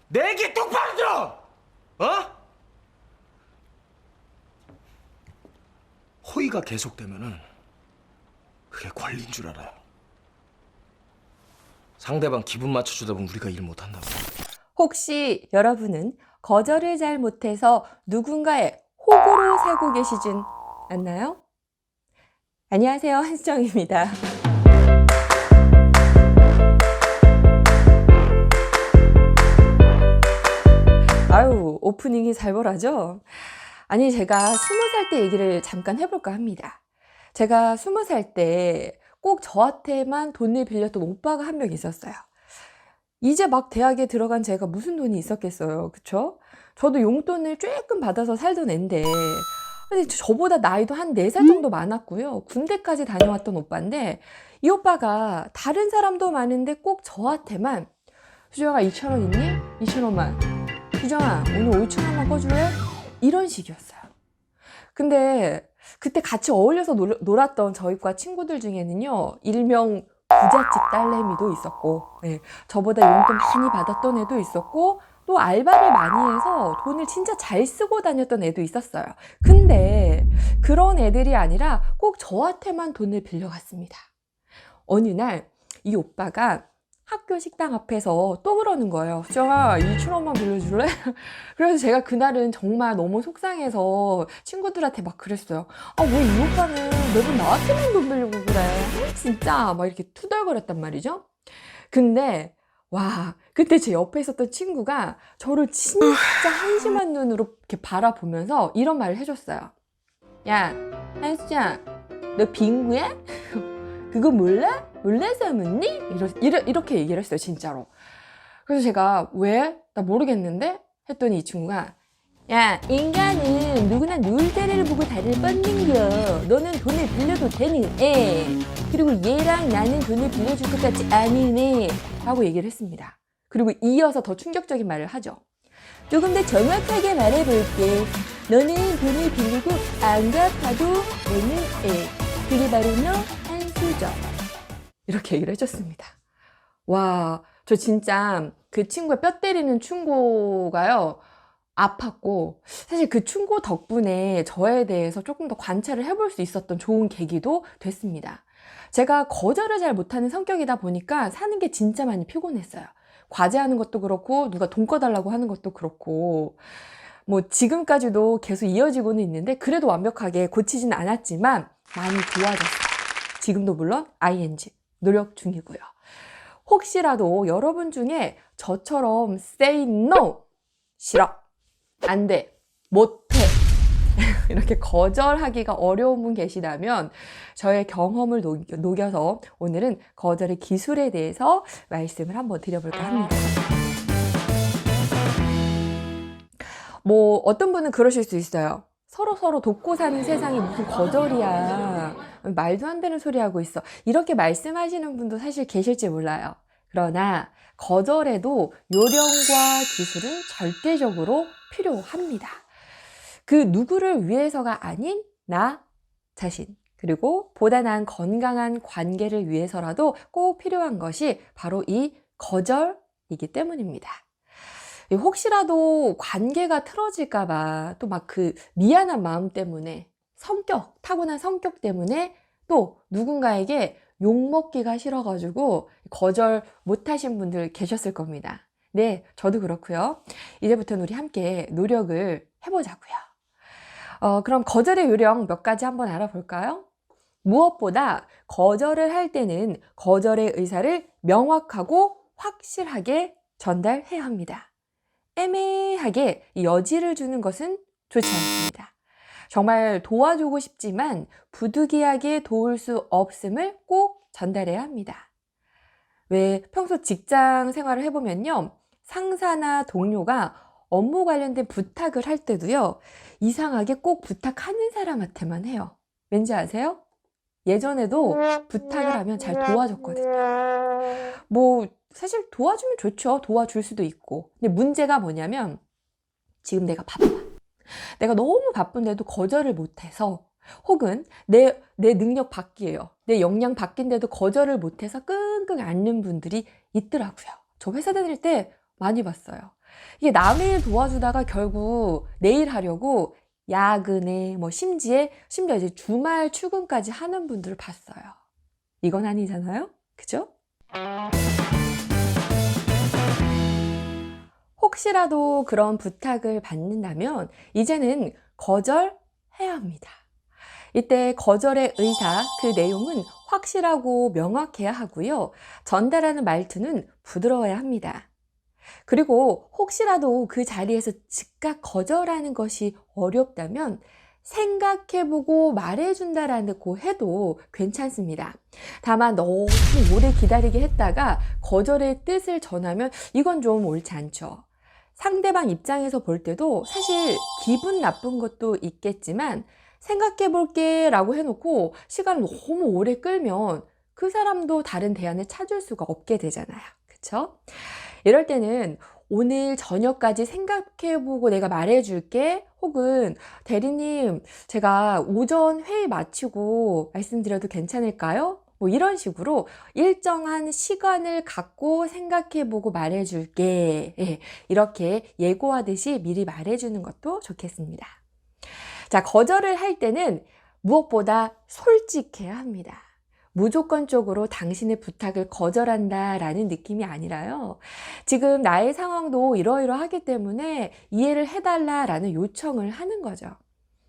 내 얘기 똑바로 들어! 어? 호의가 계속되면은 그게 권리인 줄 알아요. 상대방 기분 맞춰주다 보면 우리가 일 못한다고. 혹시 여러분은 거절을 잘 못해서 누군가의 호구로 살고 계시진 않나요? 안녕하세요, 한수정입니다. 아유, 오프닝이 살벌하죠? 아니, 제가 20살 때 얘기를 잠깐 해볼까 합니다. 제가 20살 때 꼭 저한테만 돈을 빌렸던 오빠가 한 명 있었어요. 이제 막 대학에 들어간 제가 무슨 돈이 있었겠어요. 그쵸? 저도 용돈을 조금 받아서 살던 앤데, 아니, 저보다 나이도 한 4살 정도 많았고요. 군대까지 다녀왔던 오빠인데, 이 오빠가 다른 사람도 많은데 꼭 저한테만, 수정아, 2,000원 있니? 2,000원만. 수정아, 오늘 5,000원만 꺼줄래? 이런 식이었어요. 근데 그때 같이 어울려서 놀았던 저희과 친구들 중에는요, 일명 부잣집 딸내미도 있었고, 네, 저보다 용돈 많이 받았던 애도 있었고, 또 알바를 많이 해서 돈을 진짜 잘 쓰고 다녔던 애도 있었어요. 근데 그런 애들이 아니라 꼭 저한테만 돈을 빌려갔습니다. 어느 날 이 오빠가 학교 식당 앞에서 또 그러는 거예요. 수정아, 2,000원만 빌려줄래? 그래서 제가 그날은 정말 너무 속상해서 친구들한테 막 그랬어요. 아, 왜 이 오빠는 매번 나한테만 돈 빌리고 그래? 진짜 막 이렇게 투덜거렸단 말이죠. 근데 와, 그때 제 옆에 있었던 친구가 저를 진짜 한심한 눈으로 이렇게 바라보면서 이런 말을 해줬어요. 야, 한수정, 너 빙구야? 그거 몰라? 몰라서 묻니? 이렇게 얘기를 했어요, 진짜로. 그래서 제가 왜? 나 모르겠는데? 했더니 이 친구가, 야, 인간은 누구나 놀다리를 보고 다리를 뻗는겨. 너는 돈을 빌려도 되는 애. 그리고 얘랑 나는 돈을 빌려줄 것 같지 않은 애. 라고 얘기를 했습니다. 그리고 이어서 더 충격적인 말을 하죠. 조금 더 정확하게 말해볼게. 너는 돈을 빌리고 안 갚아도 되는 애. 그게 바로 너 한수정. 이렇게 얘기를 해줬습니다. 와, 저 진짜 그 친구의 뼈 때리는 충고가요, 아팠고, 사실 그 충고 덕분에 저에 대해서 조금 더 관찰을 해볼 수 있었던 좋은 계기도 됐습니다. 제가 거절을 잘 못하는 성격이다 보니까 사는 게 진짜 많이 피곤했어요. 과제하는 것도 그렇고, 누가 돈 꺼달라고 하는 것도 그렇고, 뭐 지금까지도 계속 이어지고는 있는데, 그래도 완벽하게 고치진 않았지만 많이 좋아졌어요. 지금도 물론 ing, 노력 중이고요. 혹시라도 여러분 중에 저처럼 say no, 싫어, 안 돼, 못해 이렇게 거절하기가 어려운 분 계시다면 저의 경험을 녹여서 오늘은 거절의 기술에 대해서 말씀을 한번 드려볼까 합니다. 뭐 어떤 분은 그러실 수 있어요. 서로 돕고 사는 세상이 무슨 거절이야. 말도 안 되는 소리 하고 있어. 이렇게 말씀하시는 분도 사실 계실지 몰라요. 그러나 거절에도 요령과 기술은 절대적으로 필요합니다. 그 누구를 위해서가 아닌 나 자신, 그리고 보다 나은 건강한 관계를 위해서라도 꼭 필요한 것이 바로 이 거절이기 때문입니다. 혹시라도 관계가 틀어질까봐 또 막 그 미안한 마음 때문에 타고난 성격 때문에 또 누군가에게 욕먹기가 싫어가지고 거절 못하신 분들 계셨을 겁니다. 네, 저도 그렇고요. 이제부터는 우리 함께 노력을 해보자고요. 그럼 거절의 요령 몇 가지 한번 알아볼까요? 무엇보다 거절을 할 때는 거절의 의사를 명확하고 확실하게 전달해야 합니다. 애매하게 여지를 주는 것은 좋지 않습니다. 정말 도와주고 싶지만 부득이하게 도울 수 없음을 꼭 전달해야 합니다. 왜 평소 직장 생활을 해보면요, 상사나 동료가 업무 관련된 부탁을 할 때도요, 이상하게 꼭 부탁하는 사람한테만 해요. 왠지 아세요? 예전에도 부탁을 하면 잘 도와줬거든요. 뭐 사실 도와주면 좋죠. 도와줄 수도 있고. 근데 문제가 뭐냐면 지금 내가 바빠. 내가 너무 바쁜데도 거절을 못해서, 혹은 내 능력 밖이에요. 내 역량 밖인데도 거절을 못해서 끙끙 앓는 분들이 있더라고요. 저 회사 다닐 때 많이 봤어요. 이게 남의 일 도와주다가 결국 내일 하려고 야근에 심지어 이제 주말 출근까지 하는 분들을 봤어요. 이건 아니잖아요? 그죠? 혹시라도 그런 부탁을 받는다면 이제는 거절해야 합니다. 이때 거절의 의사, 그 내용은 확실하고 명확해야 하고요. 전달하는 말투는 부드러워야 합니다. 그리고 혹시라도 그 자리에서 즉각 거절하는 것이 어렵다면 생각해보고 말해준다라고 해도 괜찮습니다. 다만 너무 오래 기다리게 했다가 거절의 뜻을 전하면 이건 좀 옳지 않죠. 상대방 입장에서 볼 때도 사실 기분 나쁜 것도 있겠지만 생각해볼게 라고 해놓고 시간을 너무 오래 끌면 그 사람도 다른 대안을 찾을 수가 없게 되잖아요. 그쵸? 이럴 때는 오늘 저녁까지 생각해보고 내가 말해줄게, 혹은 대리님 제가 오전 회의 마치고 말씀드려도 괜찮을까요? 이런 식으로 일정한 시간을 갖고 생각해보고 말해줄게, 이렇게 예고하듯이 미리 말해주는 것도 좋겠습니다. 자, 거절을 할 때는 무엇보다 솔직해야 합니다. 무조건적으로 당신의 부탁을 거절한다라는 느낌이 아니라요. 지금 나의 상황도 이러이러하기 때문에 이해를 해달라라는 요청을 하는 거죠.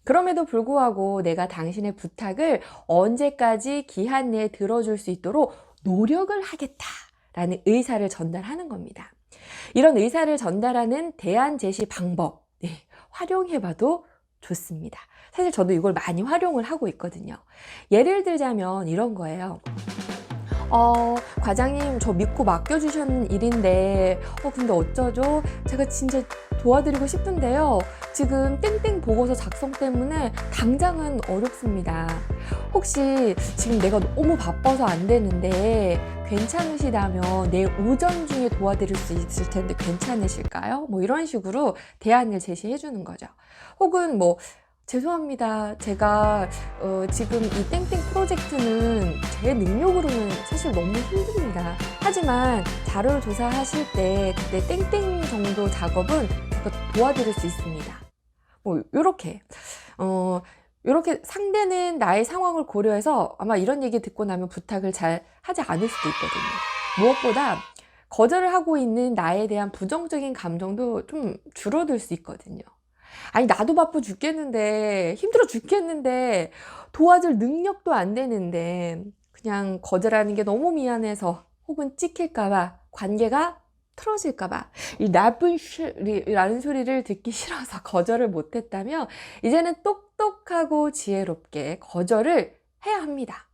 그럼에도 불구하고 내가 당신의 부탁을 언제까지 기한 내에 들어줄 수 있도록 노력을 하겠다라는 의사를 전달하는 겁니다. 이런 의사를 전달하는 대안 제시 방법, 활용해봐도 좋습니다. 사실 저도 이걸 많이 활용을 하고 있거든요. 예를 들자면 이런 거예요. 과장님 저 믿고 맡겨주셨는 일인데 근데 어쩌죠? 제가 진짜 도와드리고 싶은데요. 지금 땡땡 보고서 작성 때문에 당장은 어렵습니다. 혹시 지금 내가 너무 바빠서 안 되는데 괜찮으시다면 내일 오전 중에 도와드릴 수 있을 텐데 괜찮으실까요? 이런 식으로 대안을 제시해 주는 거죠. 혹은 죄송합니다. 제가 지금 이 땡땡 프로젝트는 제 능력으로는 사실 너무 힘듭니다. 하지만 자료 조사하실 때 그때 땡땡 정도 작업은 제가 도와드릴 수 있습니다. 요렇게 상대는 나의 상황을 고려해서 아마 이런 얘기 듣고 나면 부탁을 잘 하지 않을 수도 있거든요. 무엇보다 거절을 하고 있는 나에 대한 부정적인 감정도 좀 줄어들 수 있거든요. 아니 나도 바빠 죽겠는데 힘들어 죽겠는데 도와줄 능력도 안 되는데 그냥 거절하는 게 너무 미안해서 혹은 찍힐까봐 관계가 틀어질까봐 이 나쁜 라는 소리를 듣기 싫어서 거절을 못했다면 이제는 똑똑하고 지혜롭게 거절을 해야 합니다.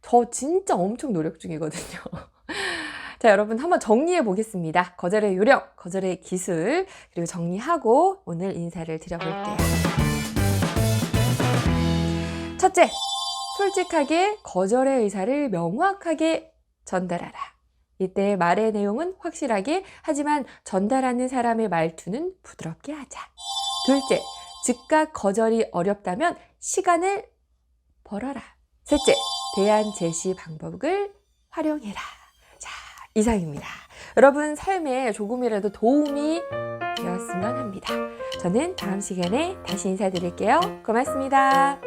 저 진짜 엄청 노력 중이거든요. 자, 여러분 한번 정리해 보겠습니다. 거절의 요령, 거절의 기술, 그리고 정리하고 오늘 인사를 드려볼게요. 첫째, 솔직하게 거절의 의사를 명확하게 전달하라. 이때 말의 내용은 확실하게, 하지만 전달하는 사람의 말투는 부드럽게 하자. 둘째, 즉각 거절이 어렵다면 시간을 벌어라. 셋째, 대안 제시 방법을 활용해라. 이상입니다. 여러분 삶에 조금이라도 도움이 되었으면 합니다. 저는 다음 시간에 다시 인사드릴게요. 고맙습니다.